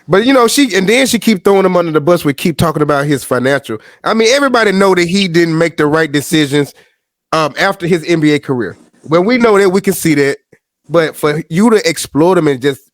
[SPEAKER 1] But you know, she keep throwing him under the bus. We keep talking about his financial. I mean, everybody know that he didn't make the right decisions after his NBA career. Well, we know that, we can see that. But for you to exploit him and just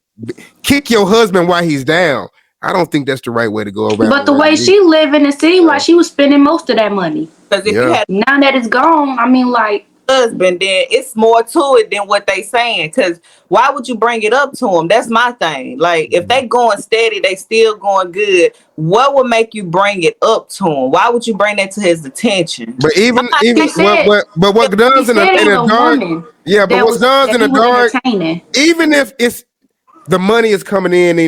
[SPEAKER 1] kick your husband while he's down, I don't think that's the right way to go around.
[SPEAKER 7] But the way she living, it seemed like she was spending most of that money.
[SPEAKER 5] Because if you had
[SPEAKER 7] now that it's gone, I mean, like
[SPEAKER 5] husband, then it's more to it than what they saying. Because why would you bring it up to him? That's my thing. Like if they going steady, they still going good. What would make you bring it up to him? Why would you bring that to his attention?
[SPEAKER 1] But what does in the dark? Yeah, but what does in the dark? Even if it's the money is coming in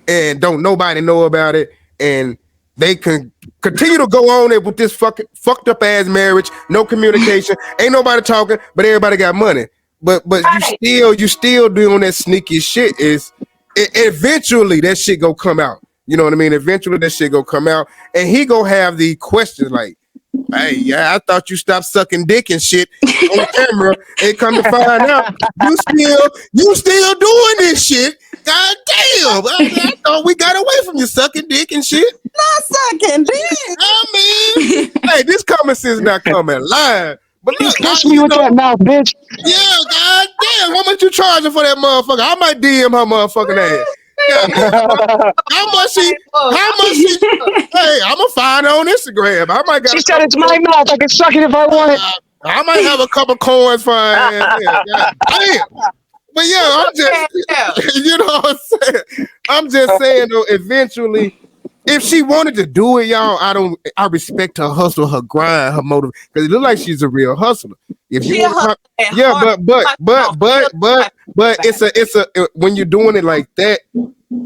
[SPEAKER 1] and don't nobody know about it, and they can continue to go on it with this fucked up ass marriage, no communication, ain't nobody talking, but everybody got money. But you still doing that sneaky shit. Eventually that shit go come out. You know what I mean? Eventually that shit go come out, and he go have the questions like, hey, I thought you stopped sucking dick and shit on camera, and come to find out you still doing this shit. God damn! I thought we got away from you sucking dick and shit.
[SPEAKER 5] Not sucking dick.
[SPEAKER 1] I mean, hey, this comment is not coming live, But
[SPEAKER 6] You
[SPEAKER 1] look,
[SPEAKER 6] stitched me with that mouth, bitch.
[SPEAKER 1] yeah, god damn, how much you charging for that motherfucker? I might DM her motherfucking ass. God damn, how much she? Hey, I'm gonna find her on Instagram. I might got.
[SPEAKER 6] She said it's my mouth. I can suck it if I want it.
[SPEAKER 1] I might have a couple coins for her ass. Yeah, god damn. But yeah, I'm just, you know what I'm saying? I'm just saying though, eventually, if she wanted to do it, y'all, I respect her hustle, her grind, her motive, because it looks like she's a real hustler. If you want to, yeah, but it's a when you're doing it like that,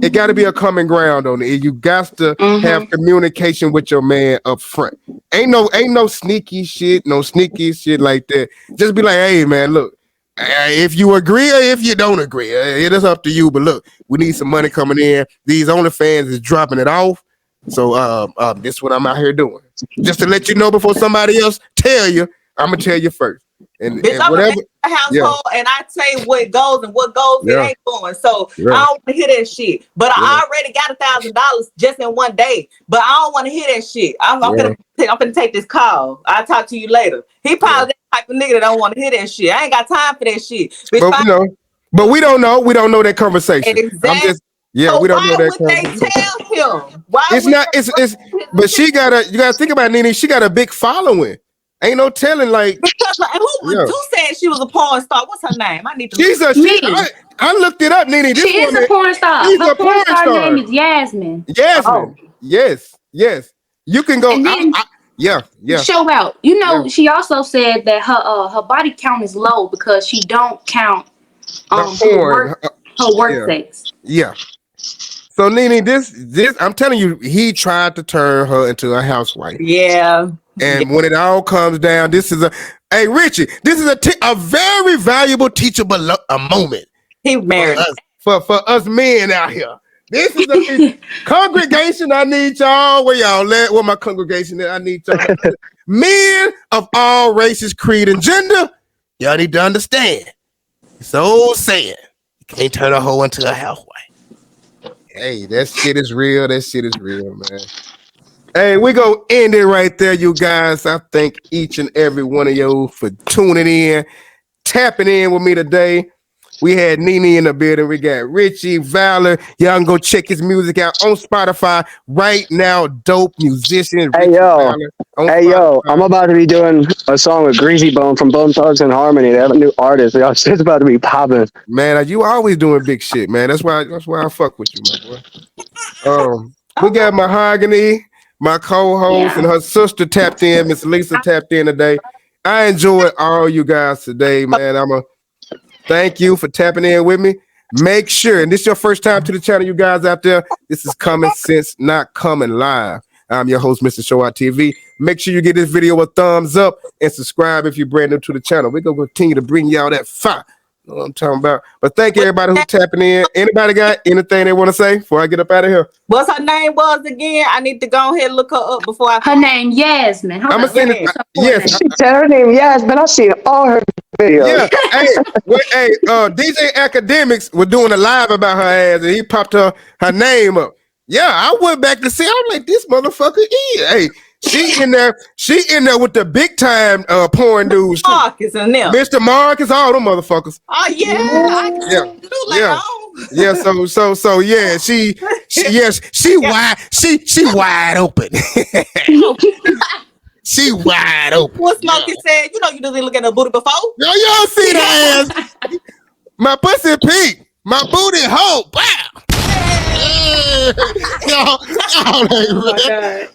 [SPEAKER 1] it got to be a common ground on it. You got to have communication with your man up front. Ain't no sneaky shit like that. Just be like, hey man, look. If you agree or if you don't agree, it is up to you. But look, we need some money coming in. These OnlyFans is dropping it off. So this is what I'm out here doing. Just to let you know before somebody else tell you, I'm gonna tell you first. And
[SPEAKER 5] I'm
[SPEAKER 1] whatever
[SPEAKER 5] a household, and I say what goes and what goes it ain't going. So I don't want to hear that shit. But I already got $1,000 just in one day. But I don't want to hear that shit. I'm gonna take this call. I'll talk to you later. He probably that type of nigga that don't want to hear that shit. I ain't got time for that shit.
[SPEAKER 1] But we don't know. We don't know that conversation.
[SPEAKER 5] Exactly.
[SPEAKER 1] So we don't know that.
[SPEAKER 5] Why would they tell him? Why
[SPEAKER 1] it's not. It's. But you gotta think about Nene. She got a big following. Ain't no telling. Like
[SPEAKER 5] who said she was a porn star? What's her name? I need to.
[SPEAKER 1] I looked it up, Nene.
[SPEAKER 7] She is a porn star. Her porn star name is Yasmin.
[SPEAKER 1] Yasmin. Yes. You can go. Yeah.
[SPEAKER 7] Show out. You know, she also said that her body count is low because she don't count her work sex.
[SPEAKER 1] Yeah. So Nene, this I'm telling you, he tried to turn her into a housewife.
[SPEAKER 5] Yeah.
[SPEAKER 1] And when it all comes down, this is hey Richie, this is a very valuable teachable moment.
[SPEAKER 5] He married
[SPEAKER 1] for us men out here. This is a congregation. I need y'all. Where y'all at? Where my congregation at? I need y'all. Men of all races, creed, and gender. Y'all need to understand. It's the old saying. You can't turn a hoe into a housewife. Hey, that shit is real. That shit is real, man. Hey, we gonna end it right there, you guys. I thank each and every one of you for tuning in, tapping in with me today. We had Nene in the building. We got Richie, Valor. Y'all can go check his music out on Spotify right now. Dope musician.
[SPEAKER 6] Hey, yo. I'm about to be doing a song with Greasy Bone from Bone Thugs and Harmony. They have a new artist. It's about to be popping.
[SPEAKER 1] Man, you always doing big shit, man. That's why I fuck with you, my boy. We got Mahogany, my co-host, and her sister tapped in. Miss Lisa tapped in today. I enjoyed all you guys today, man. Thank you for tapping in with me. Make sure, and this is your first time to the channel, you guys out there, this is Common Sense Not Coming Live. I'm your host, Mr. SHOWOUTTV. Make sure you give this video a thumbs up and subscribe if you're brand new to the channel. We're going to continue to bring y'all that fire. You know what I'm talking about? But thank everybody who's tapping in. Anybody got anything they want to say before I get up out of here?
[SPEAKER 5] What's her name was again? I need to go ahead and look her up before I.
[SPEAKER 7] Her name Yasmin.
[SPEAKER 1] I'm gonna send it. Yes,
[SPEAKER 6] she said her name Yasmin. I've seen all her videos.
[SPEAKER 1] Yeah, DJ Academics was doing a live about her ass, and he popped her name up. Yeah, I went back to see. I'm like, this motherfucker is. Hey, she in there with the big time porn dudes.
[SPEAKER 5] Marcus and them.
[SPEAKER 1] Mr. Marcus, all them motherfuckers.
[SPEAKER 5] Oh yeah, I can do later on.
[SPEAKER 1] Yeah, so yeah, she wide open. She wide open.
[SPEAKER 5] What Smokey said, you didn't look at her booty before.
[SPEAKER 1] Yo, y'all see that ass? My pussy pink, my booty hole. Wow.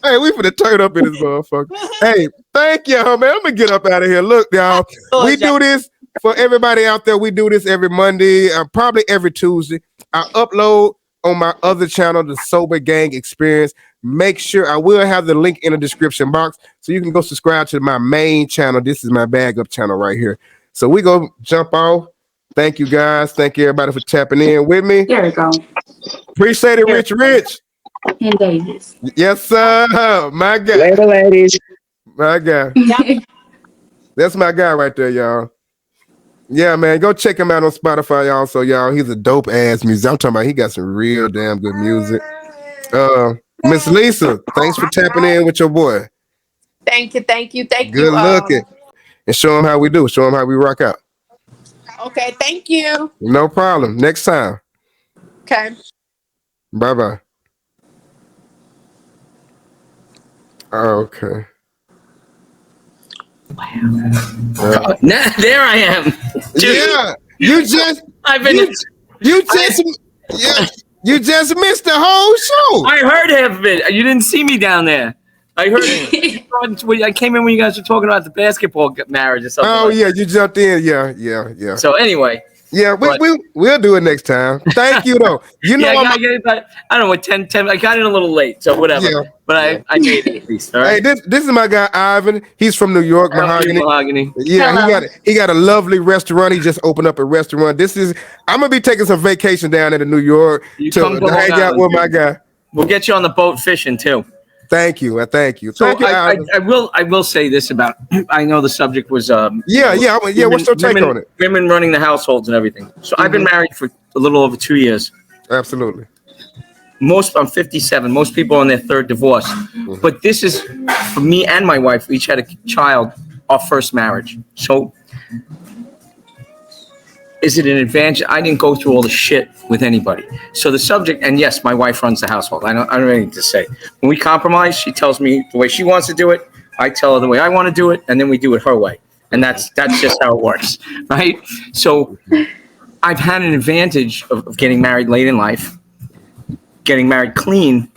[SPEAKER 1] Hey, we finna turn up in this motherfucker. Hey, thank y'all, man. I'm gonna get up out of here. Look, y'all, we do this for everybody out there. We do this every Monday, probably every Tuesday. I upload on my other channel, the SOBERGANG Experience. Make sure I will have the link in the description box so you can go subscribe to my main channel. This is my bag up channel right here. So we go jump off. Thank you guys. Thank you everybody for tapping in with me.
[SPEAKER 7] There we go.
[SPEAKER 1] Appreciate it, Rich.
[SPEAKER 7] And Davis.
[SPEAKER 1] Yes, sir. My guy.
[SPEAKER 6] Later, ladies.
[SPEAKER 1] My guy. That's my guy right there, y'all. Yeah, man. Go check him out on Spotify, also, y'all. He's a dope ass music. I'm talking about he got some real damn good music. Miss Lisa, thanks for tapping in with your boy.
[SPEAKER 9] Thank you.
[SPEAKER 1] Good looking. and show them how we do. Show them how we rock out.
[SPEAKER 9] Okay, thank you.
[SPEAKER 1] No problem. Next time.
[SPEAKER 9] Okay.
[SPEAKER 1] Bye-bye. Okay.
[SPEAKER 13] Wow. Now, there I am. Dude.
[SPEAKER 1] Yeah. You just
[SPEAKER 13] I've been
[SPEAKER 1] you just missed the whole show.
[SPEAKER 13] I heard half of it. You didn't see me down there. I heard I came in when you guys were talking about the basketball marriage or something.
[SPEAKER 1] Oh yeah, you jumped in. Yeah.
[SPEAKER 13] So anyway.
[SPEAKER 1] Yeah, we'll do it next time. Thank you though. You know,
[SPEAKER 13] I don't know, 10. I got in a little late, so whatever. Yeah, but I made it at least. All right.
[SPEAKER 1] Hey, this is my guy Ivan. He's from New York, Mahogany. Yeah, he got a lovely restaurant. He just opened up a restaurant. I'm gonna be taking some vacation down into New York to hang out with my guy.
[SPEAKER 13] We'll get you on the boat fishing too.
[SPEAKER 1] Thank you.
[SPEAKER 13] So I will say this about. I know the subject was
[SPEAKER 1] women, what's your take on it?
[SPEAKER 13] Women running the households and everything. So I've been married for a little over 2 years.
[SPEAKER 1] Absolutely.
[SPEAKER 13] I'm 57. Most people are on their third divorce, but this is for me and my wife. We each had a child, our first marriage. So is it an advantage? I didn't go through all the shit with anybody. So the subject, and yes, my wife runs the household. I don't have anything to say. When we compromise, she tells me the way she wants to do it. I tell her the way I want to do it, and then we do it her way. And that's just how it works, right? So I've had an advantage of getting married late in life, getting married clean.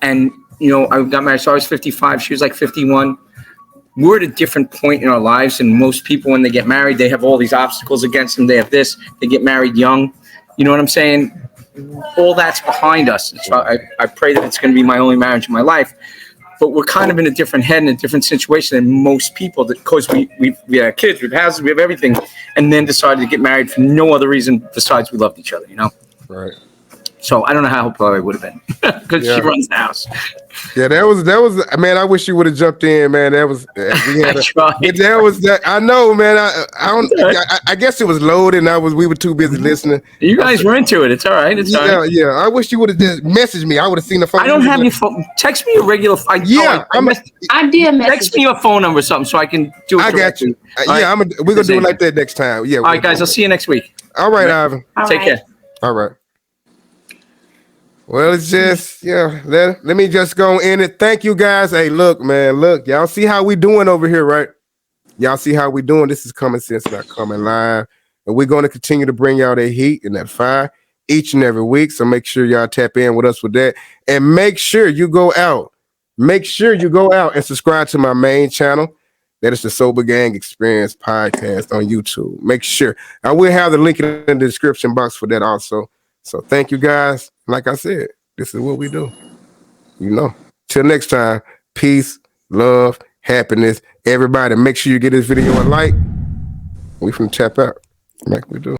[SPEAKER 13] And, I got married, so I was 55. She was like 51. We're at a different point in our lives, and most people, when they get married, they have all these obstacles against them. They have this. They get married young. You know what I'm saying? All that's behind us. So I pray that it's going to be my only marriage in my life. But we're kind of in a different head, in a different situation than most people, because we have kids, we have houses, we have everything, and then decided to get married for no other reason besides we loved each other,
[SPEAKER 1] Right.
[SPEAKER 13] So I don't know how helpful I would have been because she runs the house.
[SPEAKER 1] Yeah, that was. Man, I wish you would have jumped in, man. That was. I know, man. I guess it was loaded, and we were too busy listening.
[SPEAKER 13] You guys were into it. It's all right. It's all right.
[SPEAKER 1] Yeah. I wish you would have just messaged me. I would have seen the phone.
[SPEAKER 13] I don't have your phone. Text me your regular.
[SPEAKER 7] I did message.
[SPEAKER 13] Text me your phone number or something so I can do it.
[SPEAKER 1] I got you. We're gonna do it like that next time. Yeah.
[SPEAKER 13] All right, guys. I'll see you next week.
[SPEAKER 1] All right, Ivan.
[SPEAKER 13] Take care.
[SPEAKER 1] All right. Well, it's just, let me just go in it. Thank you, guys. Hey, look, man, y'all see how we doing over here, right? Y'all see how we doing. This is Common Sense Not Coming Live. And we're going to continue to bring y'all that heat and that fire each and every week. So make sure y'all tap in with us with that. And make sure you go out. Make sure you go out and subscribe to my main channel. That is the SOBERGANG Experience podcast on YouTube. Make sure. I will have the link in the description box for that also. So thank you, guys. Like I said, this is what we do. Till next time, peace, love, happiness. Everybody, make sure you give this video a like. We from tap out like we do.